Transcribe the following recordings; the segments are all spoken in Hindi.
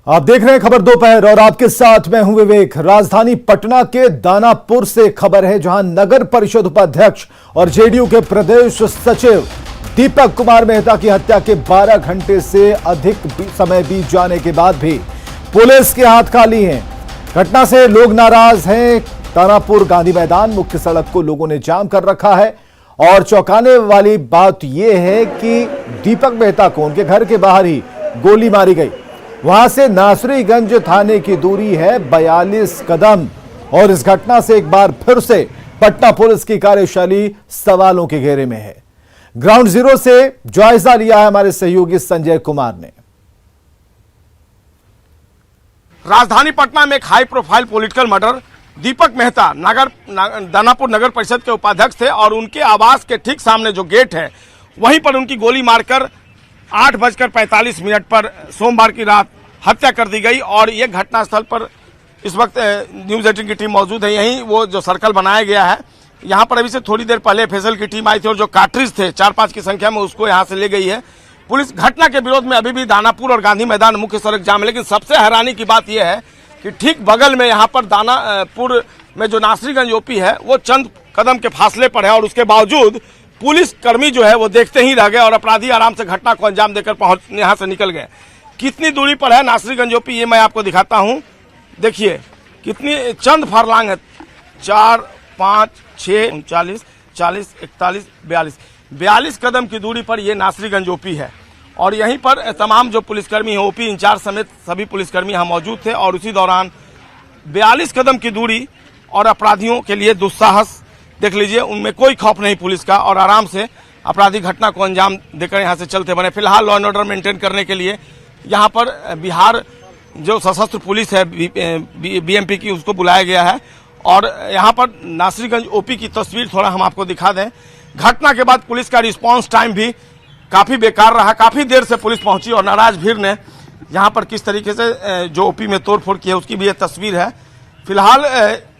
आप देख रहे हैं खबर दोपहर और आपके साथ मैं हूं विवेक। राजधानी पटना के दानापुर से खबर है, जहां नगर परिषद उपाध्यक्ष और जेडीयू के प्रदेश सचिव दीपक कुमार मेहता की हत्या के 12 घंटे से अधिक समय बीत जाने के बाद भी पुलिस के हाथ खाली हैं। घटना से लोग नाराज हैं। दानापुर गांधी मैदान मुख्य सड़क को लोगों ने जाम कर रखा है और चौंकाने वाली बात यह है कि दीपक मेहता को उनके घर के बाहर ही गोली मारी गई। वहां से नासरीगंज थाने की दूरी है 42 कदम और इस घटना से एक बार फिर से पटना पुलिस की कार्यशैली सवालों के घेरे में है। ग्राउंड जीरो से जायजा लिया है हमारे सहयोगी संजय कुमार ने। राजधानी पटना में एक हाई प्रोफाइल पॉलिटिकल मर्डर। दीपक मेहता दानापुर नगर परिषद के उपाध्यक्ष थे और उनके आवास के ठीक सामने जो गेट है वहीं पर उनकी गोली मारकर 8:45 पर सोमवार की रात हत्या कर दी गई। और ये घटनास्थल पर इस वक्त न्यूज़ 18 की टीम मौजूद है। यहीं वो जो सर्कल बनाया गया है, यहाँ पर अभी से थोड़ी देर पहले फेसल की टीम आई थी और जो कार्ट्रिज थे 4-5 की संख्या में उसको यहाँ से ले गई है पुलिस। घटना के विरोध में अभी भी दानापुर और गांधी मैदान मुख्य सड़क जाम है। लेकिन सबसे हैरानी की बात यह है कि ठीक बगल में यहाँ पर दानापुर में जो नासरीगंज ओपी है वो चंद कदम के फासले पर है और उसके बावजूद पुलिस कर्मी जो है वो देखते ही रह गए और अपराधी आराम से घटना को अंजाम देकर यहाँ से निकल गए। कितनी दूरी पर है नासरीगंज ओपी ये मैं आपको दिखाता हूँ। देखिए कितनी चंद फरलांग है, 4, 5, 6, 39, 40, 41, 42 कदम की दूरी पर ये नासरीगंज ओपी है। और यहीं पर तमाम जो पुलिसकर्मी हैं, ओपी इंचार्ज समेत सभी पुलिसकर्मी यहाँ मौजूद थे और उसी दौरान 42 कदम की दूरी और अपराधियों के लिए दुस्साहस देख लीजिए। उनमें कोई खौफ नहीं पुलिस का और आराम से अपराधी घटना को अंजाम देकर यहाँ से चलते बने। फिलहाल लॉ एंड ऑर्डर मेंटेन करने के लिए यहाँ पर बिहार जो सशस्त्र पुलिस है बीएमपी की उसको बुलाया गया है। और यहाँ पर नासरीगंज ओपी की तस्वीर थोड़ा हम आपको दिखा दें। घटना के बाद पुलिस का रिस्पांस टाइम भी काफ़ी बेकार रहा। काफ़ी देर से पुलिस पहुंची और नाराज भीड़ ने यहाँ पर किस तरीके से जो ओपी में तोड़फोड़ की है उसकी भी ये तस्वीर है। फिलहाल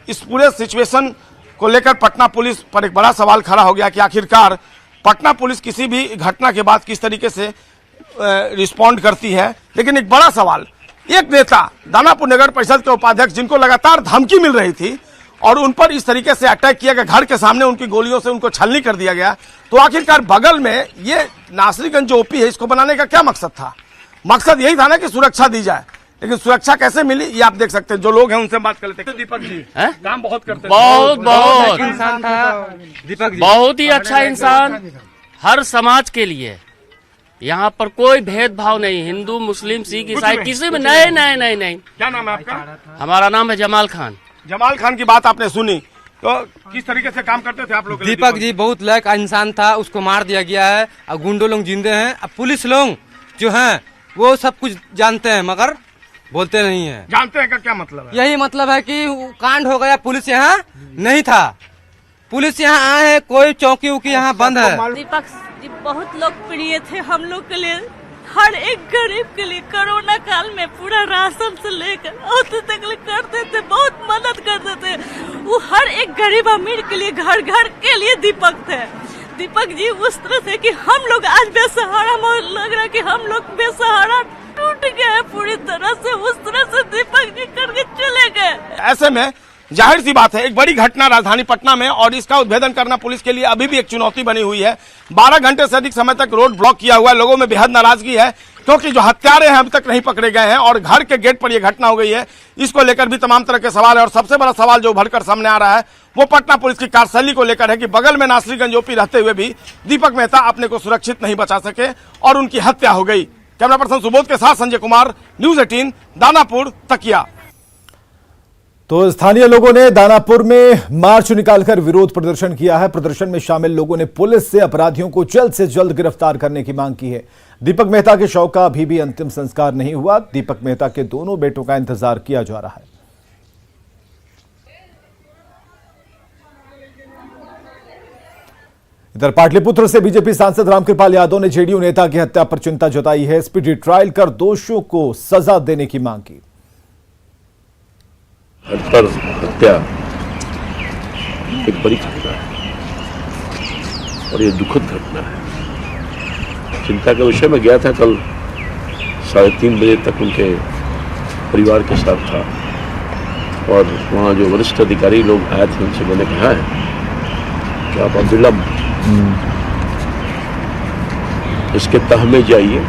इस पूरे सिचुएशन को लेकर पटना पुलिस पर एक बड़ा सवाल खड़ा हो गया कि आखिरकार पटना पुलिस किसी भी घटना के बाद किस तरीके से रिस्पॉन्ड करती है। लेकिन एक बड़ा सवाल, एक नेता दानापुर नगर परिषद के उपाध्यक्ष जिनको लगातार धमकी मिल रही थी और उन पर इस तरीके से अटैक किया गया, घर के सामने उनकी गोलियों से उनको छलनी कर दिया गया, तो आखिरकार बगल में ये नासरीगंज जो ओपी है इसको बनाने का क्या मकसद था? मकसद यही था ना कि सुरक्षा दी जाए। लेकिन सुरक्षा कैसे मिली ये आप देख सकते हैं। जो लोग हैं उनसे बात कर लेते हैं। दीपक जी काम बहुत करते हैं, बहुत इंसान था दीपक जी, बहुत ही अच्छा इंसान, हर समाज के लिए। यहाँ पर कोई भेदभाव नहीं, हिंदू मुस्लिम सिख ईसाई किसी में नहीं। क्या नाम है आपका? हमारा नाम है जमाल खान। जमाल खान की बात आपने सुनी, तो किस तरीके से काम करते थे आप लोग? दीपक जी बहुत लायक इंसान था, उसको मार दिया गया है। अब गुंडों लोग जिंदे हैं। अब पुलिस लोग जो हैं वो सब कुछ जानते हैं मगर बोलते नहीं है। जानते हैं का क्या मतलब है? यही मतलब है कि कांड हो गया, पुलिस यहाँ नहीं था। पुलिस यहाँ आए हैं, कोई चौकी उकी यहाँ बंद है। दीपक जी बहुत लोकप्रिय थे हम लोग के लिए, हर एक गरीब के लिए। कोरोना काल में पूरा राशन से लेकर औरतों तक करते थे, बहुत मदद करते थे। वो हर एक गरीब अमीर के लिए, घर घर के लिए दीपक थे। दीपक जी उस तरह से कि हम लोग आज बेसहारा, लग रहा है कि हम लोग बेसहारा टूट गए पूरी तरह से। उस तरह से दीपक जी करके चले गए। ऐसे में जाहिर सी बात है एक बड़ी घटना राजधानी पटना में और इसका उद्भेदन करना पुलिस के लिए अभी भी एक चुनौती बनी हुई है। 12 घंटे से अधिक समय तक रोड ब्लॉक किया हुआ है। लोगों में बेहद नाराजगी है क्योंकि जो हत्यारे हैं अभी तक नहीं पकड़े गए हैं और घर के गेट पर यह घटना हो गई है। इसको लेकर भी तमाम तरह के सवाल है और सबसे बड़ा सवाल जो उभरकर सामने आ रहा है वो पटना पुलिस की कार्यशैली को लेकर है कि बगल में नासरीगंज ओपी रहते हुए भी दीपक मेहता अपने को सुरक्षित नहीं बचा सके और उनकी हत्या हो गई। कैमरा पर्सन सुबोध के साथ संजय कुमार, न्यूज़ 18 दानापुर तकिया। तो स्थानीय लोगों ने दानापुर में मार्च निकालकर विरोध प्रदर्शन किया है। प्रदर्शन में शामिल लोगों ने पुलिस से अपराधियों को जल्द से जल्द गिरफ्तार करने की मांग की है। दीपक मेहता के शव का अभी भी अंतिम संस्कार नहीं हुआ। दीपक मेहता के दोनों बेटों का इंतजार किया जा रहा है। इधर पाटलिपुत्र से बीजेपी सांसद रामकृपाल यादव ने जेडीयू नेता की हत्या पर चिंता जताई है। स्पीडी ट्रायल कर दोषियों को सजा देने की मांग की। हत्या एक बड़ी घटना है और ये दुखद घटना है। चिंता का विषय में गया था कल 3:30 बजे तक उनके परिवार के साथ था और वहाँ जो वरिष्ठ अधिकारी लोग आए थे उनसे मैंने कहा है कि आप अविलंब इसके तह में जाइए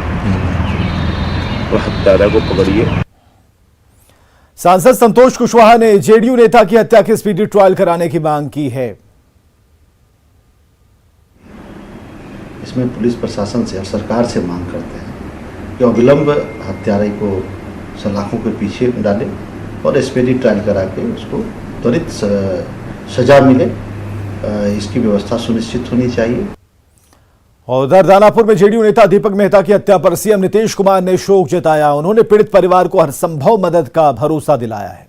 और हत्यारा को पकड़िए। सांसद संतोष कुशवाहा ने जेडीयू नेता की हत्या की स्पीडी ट्रायल कराने की मांग की है। इसमें पुलिस प्रशासन से और सरकार से मांग करते हैं कि अविलंब हत्यारे को सलाखों के पीछे डाले और स्पीडी ट्रायल करा के उसको त्वरित सजा मिले, इसकी व्यवस्था सुनिश्चित होनी चाहिए। और उधर दानापुर में जेडीयू नेता दीपक मेहता की हत्या पर सीएम नीतीश कुमार ने शोक जताया। उन्होंने पीड़ित परिवार को हर संभव मदद का भरोसा दिलाया है।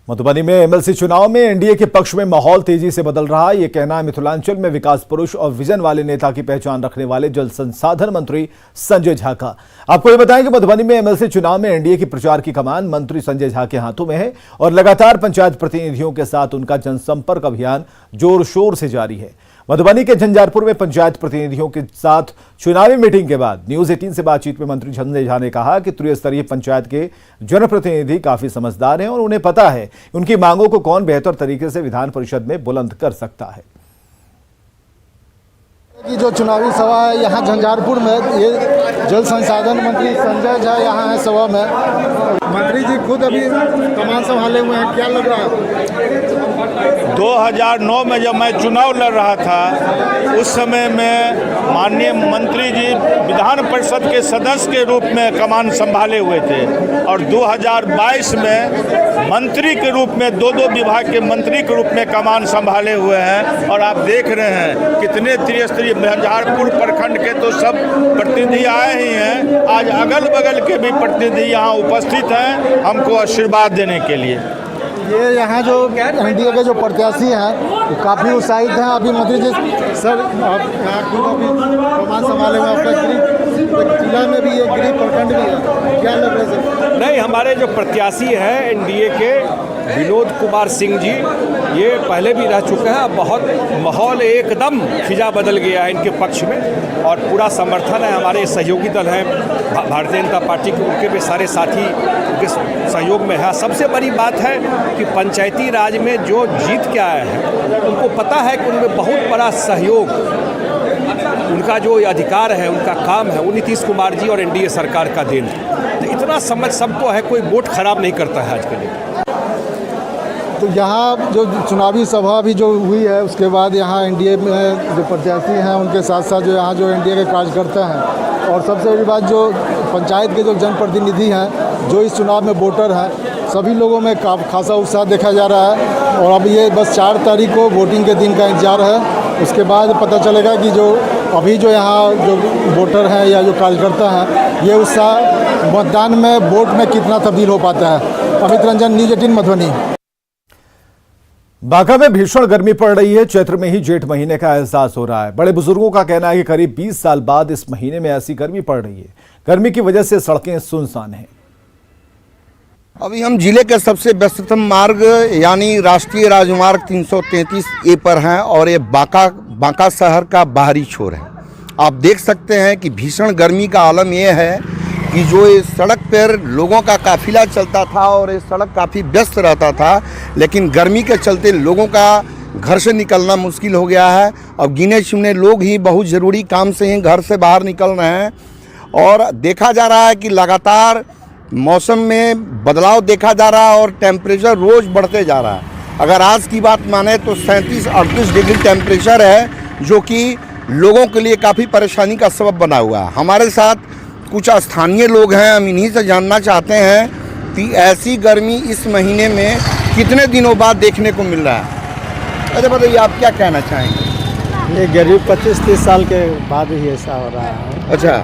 मधुबनी में एमएलसी चुनाव में एनडीए के पक्ष में माहौल तेजी से बदल रहा है। यह कहना है मिथिलांचल में विकास पुरुष और विजन वाले नेता की पहचान रखने वाले जल संसाधन मंत्री संजय झा का। आपको यह बताएं कि मधुबनी में एमएलसी चुनाव में एनडीए की प्रचार की कमान मंत्री संजय झा के हाथों में है और लगातार पंचायत प्रतिनिधियों के साथ उनका जनसंपर्क अभियान जोर शोर से जारी है। मधुबनी के झंझारपुर में पंचायत प्रतिनिधियों के साथ चुनावी मीटिंग के बाद न्यूज 18 से बातचीत में मंत्री संजय झा ने कहा कि त्रिस्तरीय पंचायत के जनप्रतिनिधि काफी समझदार हैं और उन्हें पता है उनकी मांगों को कौन बेहतर तरीके से विधान परिषद में बुलंद कर सकता है। की जो चुनावी सभा है यहाँ झंझारपुर में, ये जल संसाधन मंत्री संजय झा यहाँ है सभा में। मंत्री जी खुद अभी कमान संभाले हुए हैं, क्या लग रहा है? 2009 में जब मैं चुनाव लड़ रहा था उस समय में माननीय मंत्री जी विधान परिषद के सदस्य के रूप में कमान संभाले हुए थे और 2022 में मंत्री के रूप में दो विभाग के मंत्री के रूप में कमान संभाले हुए हैं। और आप देख रहे हैं कितने त्रिस्तरीय झंझारपुर प्रखंड के तो सब प्रतिनिधि आए ही हैं, आज अगल बगल के भी प्रतिनिधि यहाँ उपस्थित हैं हमको आशीर्वाद देने के लिए। ये यहाँ जो एनडीए के जो प्रत्याशी हैं काफ़ी उत्साहित हैं। अभी मंत्री जी सर यहाँ खुद अभी कमान संभाले हुए, अपना गृह जिला में भी ये गृह प्रखंड भी है, क्या लग रहा है? नहीं, हमारे जो प्रत्याशी हैं एनडीए के विनोद कुमार सिंह जी, ये पहले भी रह चुके हैं। बहुत माहौल एकदम फिजा बदल गया है इनके पक्ष में और पूरा समर्थन है। हमारे सहयोगी दल हैं भारतीय जनता पार्टी के, उनके भी सारे साथी उनके सहयोग में है। सबसे बड़ी बात है कि पंचायती राज में जो जीत के आए हैं उनको पता है कि उनमें बहुत बड़ा सहयोग, उनका जो अधिकार है, उनका काम है, वो नीतीश कुमार जी और एनडीए सरकार का देन है। तो इतना समझ सबको है, कोई वोट खराब नहीं करता है आज के लिए। तो यहाँ जो चुनावी सभा भी जो हुई है उसके बाद यहाँ एनडीए में जो प्रत्याशी हैं उनके साथ साथ जो यहाँ जो एनडीए के कार्यकर्ता हैं और सबसे बड़ी बात जो पंचायत के जो जनप्रतिनिधि हैं, जो इस चुनाव में वोटर हैं, सभी लोगों में खासा उत्साह देखा जा रहा है। और अब ये बस 4 तारीख को वोटिंग के दिन का इंतजार है, उसके बाद पता चलेगा कि जो अभी जो यहाँ जो वोटर हैं या जो कार्यकर्ता हैं, ये उत्साह मतदान में वोट में कितना तब्दील हो पाता है। अमित रंजन, न्यूज 18 मधुबनी। बांका में भीषण गर्मी पड़ रही है। चैत्र में ही जेठ महीने का एहसास हो रहा है। बड़े बुजुर्गों का कहना है कि करीब 20 साल बाद इस महीने में ऐसी गर्मी पड़ रही है। गर्मी की वजह से सड़कें सुनसान हैं। अभी हम जिले के सबसे व्यस्ततम मार्ग यानी राष्ट्रीय राजमार्ग 333A पर हैं और ये बांका शहर का बाहरी छोर है। आप देख सकते हैं कि भीषण गर्मी का आलम ये है कि जो इस सड़क पर लोगों का काफिला चलता था और ये सड़क काफ़ी व्यस्त रहता था, लेकिन गर्मी के चलते लोगों का घर से निकलना मुश्किल हो गया है। अब गिने चुने लोग ही बहुत ज़रूरी काम से ही घर से बाहर निकल रहे हैं और देखा जा रहा है कि लगातार मौसम में बदलाव देखा जा रहा है और टेम्परेचर रोज़ बढ़ते जा रहा है। अगर आज की बात माने तो 37-38 डिग्री टेम्परेचर है, जो कि लोगों के लिए काफ़ी परेशानी का सबब बना हुआ है। हमारे साथ कुछ स्थानीय लोग हैं, हम इन्हीं से जानना चाहते हैं कि ऐसी गर्मी इस महीने में कितने दिनों बाद देखने को मिल रहा है। अरे बताइए, आप क्या कहना चाहेंगे? ये गर्मी 25-30 साल के बाद ही ऐसा हो रहा है। अच्छा,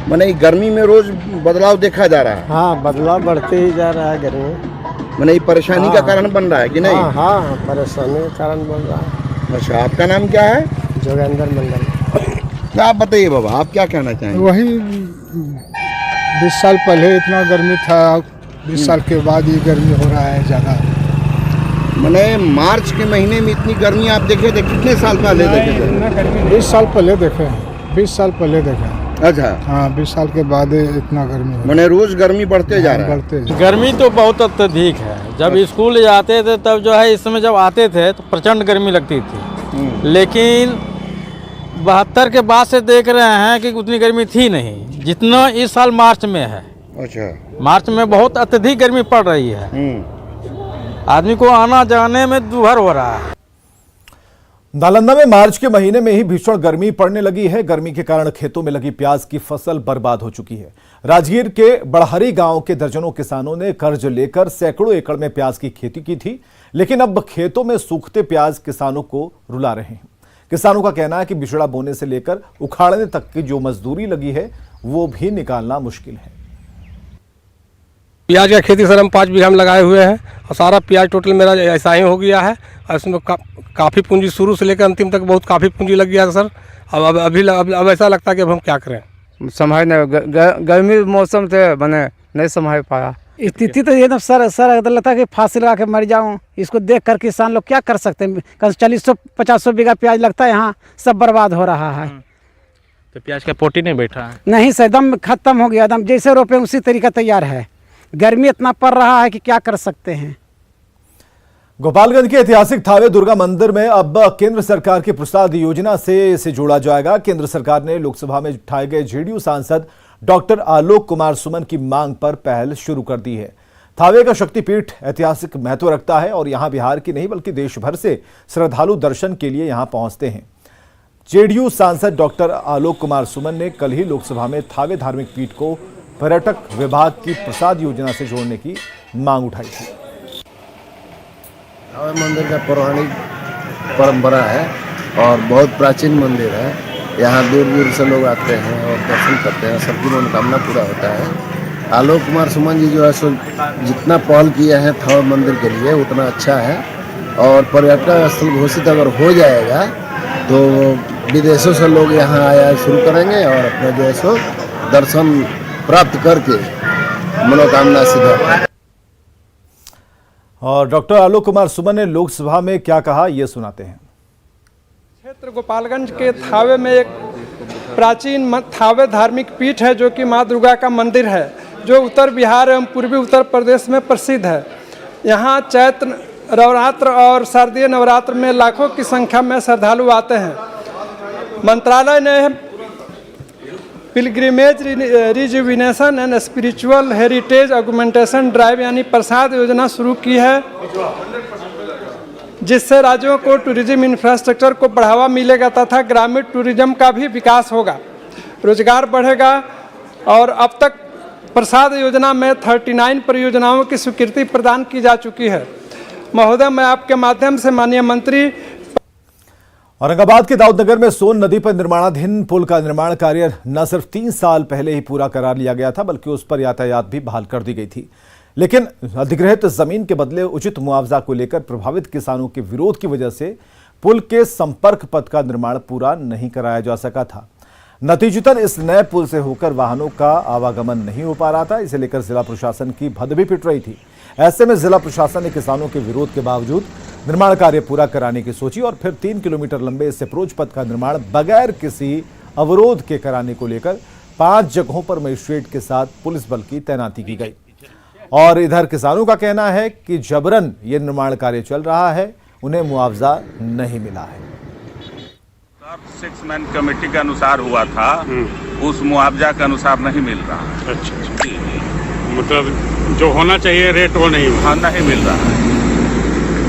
माने गर्मी में रोज बदलाव देखा जा रहा है? हाँ, बदलाव बढ़ते ही जा रहा है गर्मी। माने परेशानी का कारण बन रहा है कि नहीं? हाँ, परेशानी का कारण बन रहा है। अच्छा, आपका नाम क्या है? जोगेंद्र मंडल। आप बताइए बाबा, आप क्या कहना चाहेंगे? वही 20 साल पहले इतना गर्मी था, 20 साल के बाद ये गर्मी हो रहा है ज़्यादा। मैंने मार्च के महीने में इतनी गर्मी आप देखे थे? कितने साल पहले देखे थे? 20 साल पहले देखे हैं, 20 साल पहले देखे हैं। अच्छा, हाँ 20 साल के बाद इतना गर्मी है। मैंने रोज गर्मी बढ़ते जा रहा है। बढ़ते गर्मी तो बहुत अत्यधिक है। जब स्कूल जाते थे तब जो है, इस समय जब आते थे तो प्रचंड गर्मी लगती थी, लेकिन 72 के बाद से देख रहे हैं कि उतनी गर्मी थी नहीं जितना इस साल मार्च में है। अच्छा, मार्च में बहुत अत्यधिक गर्मी पड़ रही है, आदमी को आना जाने में दुभर हो रहा है। नालंदा में मार्च के महीने में ही भीषण गर्मी पड़ने लगी है। गर्मी के कारण खेतों में लगी प्याज की फसल बर्बाद हो चुकी है। राजगीर के बड़हरी गांव के दर्जनों किसानों ने कर्ज लेकर सैकड़ों एकड़ में प्याज की खेती की थी, लेकिन अब खेतों में सूखते प्याज किसानों को रुला रहे हैं। किसानों का कहना है कि बिचड़ा बोने से लेकर उखाड़ने तक की जो मजदूरी लगी है वो भी निकालना मुश्किल है। प्याज का खेती सर हम 5 बीघा में लगाए हुए हैं और सारा प्याज टोटल मेरा ऐसा ही हो गया है। और इसमें काफ़ी पूंजी शुरू से लेकर अंतिम तक बहुत काफ़ी पूंजी लग गया सर। अब ऐसा लगता है कि अब हम क्या करें, संभाल नहीं, गर्मी मौसम थे बने नहीं संभाल पाया। स्थिति तो एकदम सर लगता है कि फांसी लगा के मर जाऊं। इसको देख कर किसान लोग क्या कर सकते हैं? 40-50 बीघा प्याज लगता है, यहाँ सब बर्बाद हो रहा है। तो प्याज का पोटी नहीं बैठा है? नहीं सर, एकदम खत्म हो गया, एकदम जैसे रोपे उसी तरीका तैयार है। गर्मी इतना पड़ रहा है कि क्या कर सकते हैं। गोपालगंज के ऐतिहासिक थावे दुर्गा मंदिर में अब केंद्र सरकार की प्रसाद योजना से इसे जोड़ा जाएगा। केंद्र सरकार ने लोकसभा में उठाए गए जेडीयू सांसद डॉक्टर आलोक कुमार सुमन की मांग पर पहल शुरू कर दी है। थावे का शक्तिपीठ ऐतिहासिक महत्व रखता है और यहां बिहार की नहीं बल्कि देश भर से श्रद्धालु दर्शन के लिए यहां पहुंचते हैं। जेडीयू सांसद डॉक्टर आलोक कुमार सुमन ने कल ही लोकसभा में थावे धार्मिक पीठ को पर्यटक विभाग की प्रसाद योजना से जोड़ने की मांग उठाई थी। थावे मंदिर का पौराणिक परंपरा है और बहुत प्राचीन मंदिर है। यहाँ दूर दूर से लोग आते हैं और दर्शन करते हैं, सबकी मनोकामना पूरा होता है। आलोक कुमार सुमन जी जो है सो जितना पहल किए हैं थावे मंदिर के लिए उतना अच्छा है और पर्यटक स्थल घोषित अगर हो जाएगा तो विदेशों से लोग यहाँ आया शुरू करेंगे और अपना जो है सो दर्शन प्राप्त करके मनोकामना सिद्ध। और डॉक्टर आलोक कुमार सुमन ने लोकसभा में क्या कहा, ये सुनाते हैं। क्षेत्र गोपालगंज के थावे में एक प्राचीन थावे धार्मिक पीठ है जो कि माँ दुर्गा का मंदिर है, जो उत्तर बिहार एवं पूर्वी उत्तर प्रदेश में प्रसिद्ध है। यहाँ चैत्र नवरात्र और शारदीय नवरात्र में लाखों की संख्या में श्रद्धालु आते हैं। मंत्रालय ने pilgrimage rejuvenation and spiritual heritage augmentation drive यानी प्रसाद योजना शुरू की है, जिससे राज्यों को टूरिज्म इंफ्रास्ट्रक्चर को बढ़ावा मिलेगा तथा ग्रामीण टूरिज्म का भी विकास होगा, रोजगार बढ़ेगा। और अब तक प्रसाद योजना में 39 परियोजनाओं की स्वीकृति प्रदान की जा चुकी है। महोदय, मैं आपके माध्यम से माननीय मंत्री। औरंगाबाद के दाऊदनगर में सोन नदी पर निर्माणाधीन पुल का निर्माण कार्य न सिर्फ 3 साल पहले ही पूरा करा लिया गया था बल्कि उस पर यातायात भी बहाल कर दी गई थी, लेकिन अधिग्रहित जमीन के बदले उचित मुआवजा को लेकर प्रभावित किसानों के विरोध की वजह से पुल के संपर्क पथ का निर्माण पूरा नहीं कराया जा सका था। नतीजतन इस नए पुल से होकर वाहनों का आवागमन नहीं हो पा रहा था। इसे लेकर जिला प्रशासन की भद भी पिट रही थी। ऐसे में जिला प्रशासन ने किसानों के विरोध के बावजूद निर्माण कार्य पूरा कराने की सोची और फिर 3 किलोमीटर लंबे इस अप्रोच पथ का निर्माण बगैर किसी अवरोध के कराने को लेकर 5 जगहों पर मजिस्ट्रेट के साथ पुलिस बल की तैनाती की गई। और इधर किसानों का कहना है कि जबरन ये निर्माण कार्य चल रहा है, उन्हें मुआवजा नहीं मिला है। 6 मैन कमेटी के अनुसार हुआ था, उस मुआवजा के अनुसार नहीं मिल रहा। अच्छा, मतलब जो होना चाहिए रेट वो नहीं हुआ? नहीं मिल रहा है।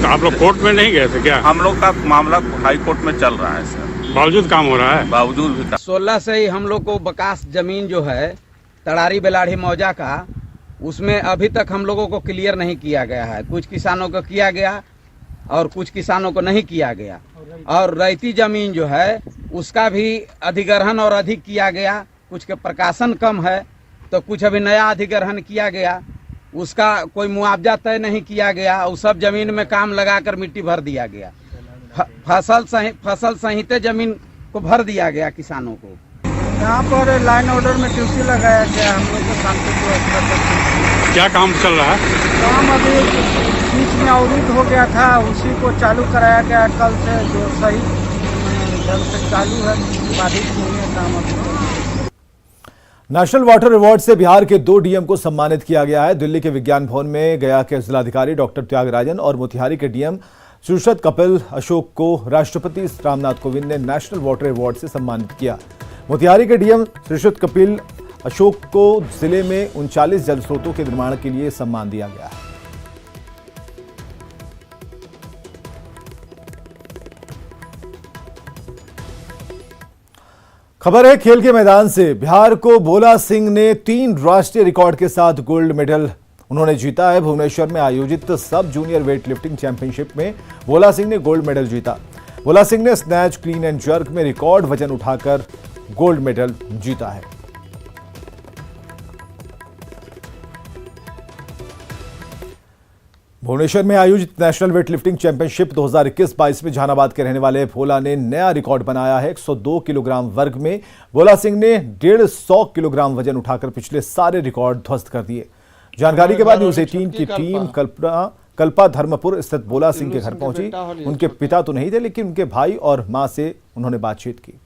तो आप लोग कोर्ट में नहीं गए थे क्या? हम लोग का मामला हाई कोर्ट में चल रहा है सर। बावजूद काम हो रहा है? बावजूद भी 16 से ही हम लोग को बकास जमीन जो है तड़ारी बेलाढ़ी मौजा का, उसमें अभी तक हम लोगों को क्लियर नहीं किया गया है। कुछ किसानों को किया गया और कुछ किसानों को नहीं किया गया। और रैती जमीन जो है उसका भी अधिग्रहण और अधिक किया गया। कुछ के प्रकाशन कम है तो कुछ अभी नया अधिग्रहण किया गया, उसका कोई मुआवजा तय नहीं किया गया। और सब जमीन में काम लगाकर मिट्टी भर दिया गया। फसल सहित जमीन को भर दिया गया किसानों को। यहाँ पर लाइन ऑर्डर में ड्यूटी लगाया गया हम लोग को शांति। क्या काम चल रहा है? काम अभी बीच में अवरुद्ध हो गया था, उसी को चालू कराया गया कल से, जो सही ढंग से चालू है, बाधित नहीं है काम अभी। नेशनल वाटर अवार्ड से बिहार के 2 डीएम को सम्मानित किया गया है। दिल्ली के विज्ञान भवन में गया के जिलाधिकारी डॉक्टर त्यागराजन और मोतिहारी के डीएम श्रीशत कपिल अशोक को राष्ट्रपति रामनाथ कोविंद ने नेशनल वाटर अवार्ड से सम्मानित किया। मोतिहारी के डीएम श्रीशत कपिल अशोक को जिले में 39 जल स्रोतों के निर्माण के लिए सम्मान दिया गया है। खबर है खेल के मैदान से। बिहार को भोला सिंह ने 3 राष्ट्रीय रिकॉर्ड के साथ गोल्ड मेडल उन्होंने जीता है। भुवनेश्वर में आयोजित सब जूनियर वेट लिफ्टिंग चैंपियनशिप में भोला सिंह ने गोल्ड मेडल जीता। भोला सिंह ने स्नैच, क्लीन एंड जर्क में रिकॉर्ड वजन उठाकर गोल्ड मेडल जीता है। भुवनेश्वर में आयोजित नेशनल वेट लिफ्टिंग चैंपियनशिप 2021-22 में जहानाबाद के रहने वाले भोला ने नया रिकॉर्ड बनाया है। 102 किलोग्राम वर्ग में भोला सिंह ने 150 किलोग्राम वजन उठाकर पिछले सारे रिकॉर्ड ध्वस्त कर दिए। जानकारी के बाद न्यूज 18 की टीम कल्पा धर्मपुर स्थित भोला सिंह के घर पहुंची। उनके पिता तो नहीं थे, लेकिन उनके भाई और मां से उन्होंने बातचीत की।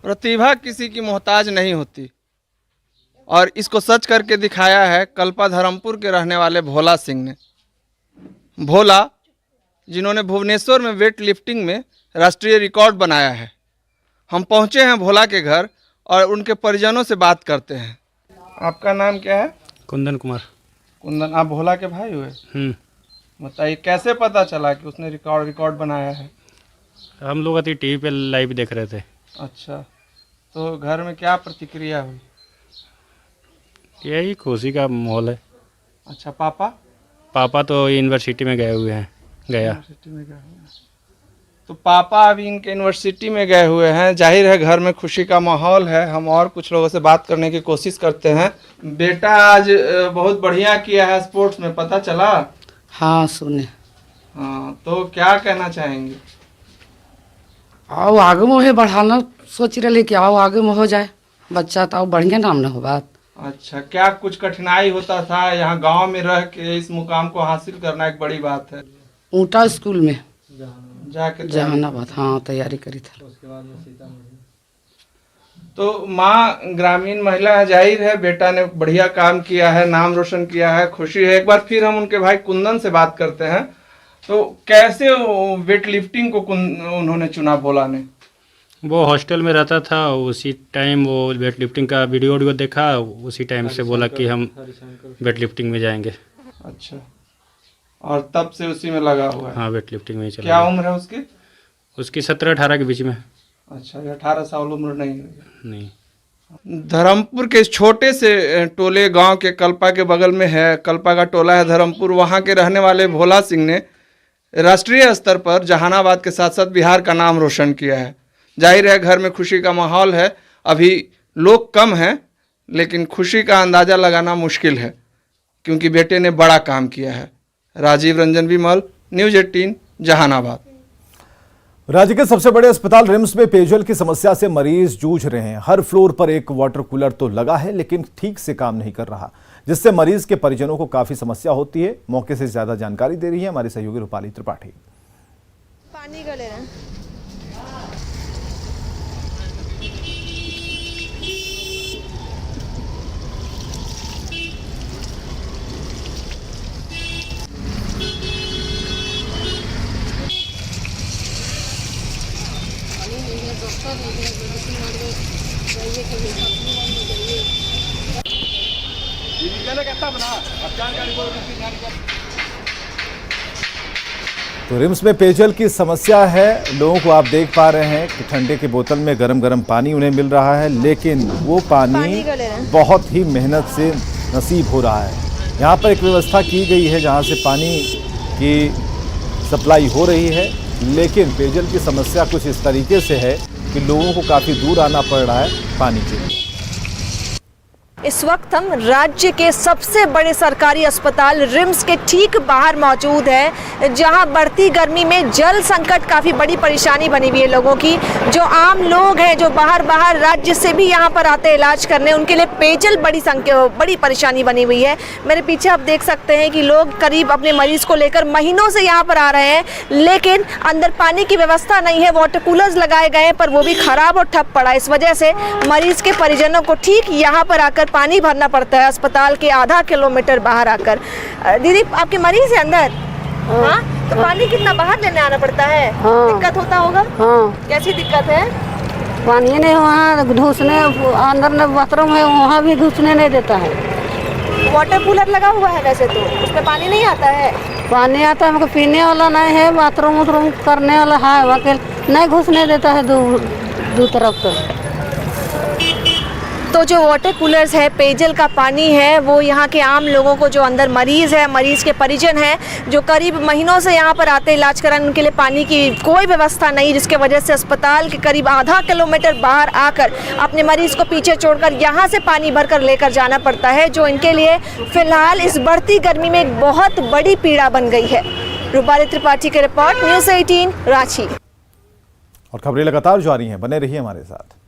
प्रतिभा किसी की मोहताज नहीं होती और इसको सच करके दिखाया है कल्पा धर्मपुर के रहने वाले भोला सिंह ने। भोला जिन्होंने भुवनेश्वर में वेट लिफ्टिंग में राष्ट्रीय रिकॉर्ड बनाया है। हम पहुंचे हैं भोला के घर और उनके परिजनों से बात करते हैं। आपका नाम क्या है? कुंदन कुमार। कुंदन, आप भोला के भाई हुए? बताइए कैसे पता चला कि उसने रिकॉर्ड बनाया है? हम लोग टीवी पे लाइव देख रहे थे। अच्छा, तो घर में क्या प्रतिक्रिया हुई? यही खुशी का माहौल है। अच्छा, पापा तो यूनिवर्सिटी में गए हुए हैं। यूनिवर्सिटी में गए हुए हैं। तो पापा अभी इनके यूनिवर्सिटी में गए हुए हैं। जाहिर है घर में खुशी का माहौल है। हम और कुछ लोगों से बात करने की कोशिश करते हैं। बेटा आज बहुत बढ़िया किया है स्पोर्ट्स में, पता चला? हाँ सुने। हाँ, तो क्या कहना चाहेंगे? आओ आगे में है बढ़ाना सोच रहे कि आओ आगे में हो जाए बच्चा, तो आओ बढ़िया नाम न हो बात। अच्छा, क्या कुछ कठिनाई होता था? यहाँ गांव में रह के इस मुकाम को हासिल करना एक बड़ी बात है। ऊँटा स्कूल में जाके जहानाबाद, हाँ तैयारी करी था। तो माँ ग्रामीण महिला है, जाहिर है बेटा ने बढ़िया काम किया है, नाम रोशन किया है, खुशी है। एक बार फिर हम उनके भाई कुंदन से बात करते हैं। तो कैसे वेट लिफ्टिंग को उन्होंने चुना भोला ने? वो हॉस्टल में रहता था, उसी टाइम वो वेट लिफ्टिंग का वीडियो देखा, उसी टाइम से बोला कि हम वेट लिफ्टिंग में जाएंगे। अच्छा, और तब से उसी में लगा हुआ है? हाँ, वेट लिफ्टिंग में ही चला। क्या उम्र है उसकी? उसकी 17-18 के बीच में। अच्छा, 18 साल उम्र नहीं। धर्मपुर के इस छोटे से टोले गांव के कल्पा के बगल में है, कल्पा का टोला है धर्मपुर। वहां के रहने वाले भोला सिंह ने राष्ट्रीय स्तर पर जहानाबाद के साथ साथ बिहार का नाम रोशन किया है। जाहिर है घर में खुशी का माहौल है। अभी लोग कम हैं, लेकिन खुशी का अंदाज़ा लगाना मुश्किल है क्योंकि बेटे ने बड़ा काम किया है। राजीव रंजन विमल, न्यूज 18 जहानाबाद। राज्य के सबसे बड़े अस्पताल रिम्स में पेयजल की समस्या से मरीज जूझ रहे हैं। हर फ्लोर पर एक वाटर कूलर तो लगा है, लेकिन ठीक से काम नहीं कर रहा, जिससे मरीज के परिजनों को काफी समस्या होती है। मौके से ज्यादा जानकारी दे रही है हमारी सहयोगी रूपाली त्रिपाठी। पानी का ले रहे हैं। तो रिम्स में पेयजल की समस्या है। लोगों को आप देख पा रहे हैं कि ठंडे की बोतल में गरम गरम पानी उन्हें मिल रहा है, लेकिन वो पानी बहुत ही मेहनत से नसीब हो रहा है। यहाँ पर एक व्यवस्था की गई है जहाँ से पानी की सप्लाई हो रही है, लेकिन पेयजल की समस्या कुछ इस तरीके से है कि लोगों को काफ़ी दूर आना पड़ रहा है पानी के लिए। इस वक्त हम राज्य के सबसे बड़े सरकारी अस्पताल रिम्स के ठीक बाहर मौजूद है, जहां बढ़ती गर्मी में जल संकट काफ़ी बड़ी परेशानी बनी हुई है लोगों की। जो आम लोग हैं जो बाहर राज्य से भी यहां पर आते हैं इलाज करने, उनके लिए पेयजल बड़ी परेशानी बनी हुई है। मेरे पीछे आप देख सकते हैं कि लोग करीब अपने मरीज को लेकर महीनों से यहाँ पर आ रहे हैं, लेकिन अंदर पानी की व्यवस्था नहीं है। वाटर कूलर्स लगाए गए हैं पर वो भी खराब और ठप पड़ा। इस वजह से मरीज के परिजनों को ठीक यहाँ पर आकर पानी भरना पड़ता है, अस्पताल के आधा किलोमीटर बाहर आकर। दीदी, आपके मरीज है अंदर? हाँ, तो पानी कितना बाहर लेने आना पड़ता है? दिक्कत होता होगा? कैसी दिक्कत है? पानी नहीं, वहाँ घुसने अंदर बाथरूम है, वहाँ भी घुसने नहीं देता है। वाटर कूलर लगा हुआ है वैसे तो, उसमें पानी नहीं आता है? पानी आता है, हमको पीने वाला नहीं है, बाथरूम करने वाला है, वहाँ नहीं घुसने देता है दो तरफ तो जो वाटर कूलर्स है, पेयजल का पानी है, वो यहाँ के आम लोगों को, जो अंदर मरीज़ है, मरीज़ के परिजन हैं, जो करीब महीनों से यहाँ पर आते इलाज कराने, उनके लिए पानी की कोई व्यवस्था नहीं, जिसके वजह से अस्पताल के करीब आधा किलोमीटर बाहर आकर अपने मरीज़ को पीछे छोड़कर यहाँ से पानी भरकर लेकर जाना पड़ता है, जो इनके लिए फ़िलहाल इस बढ़ती गर्मी में एक बहुत बड़ी पीड़ा बन गई है। रूपाली त्रिपाठी की रिपोर्ट, न्यूज़ 18 रांची। और खबरें लगातार जारी हैं, बने रहिए हमारे साथ।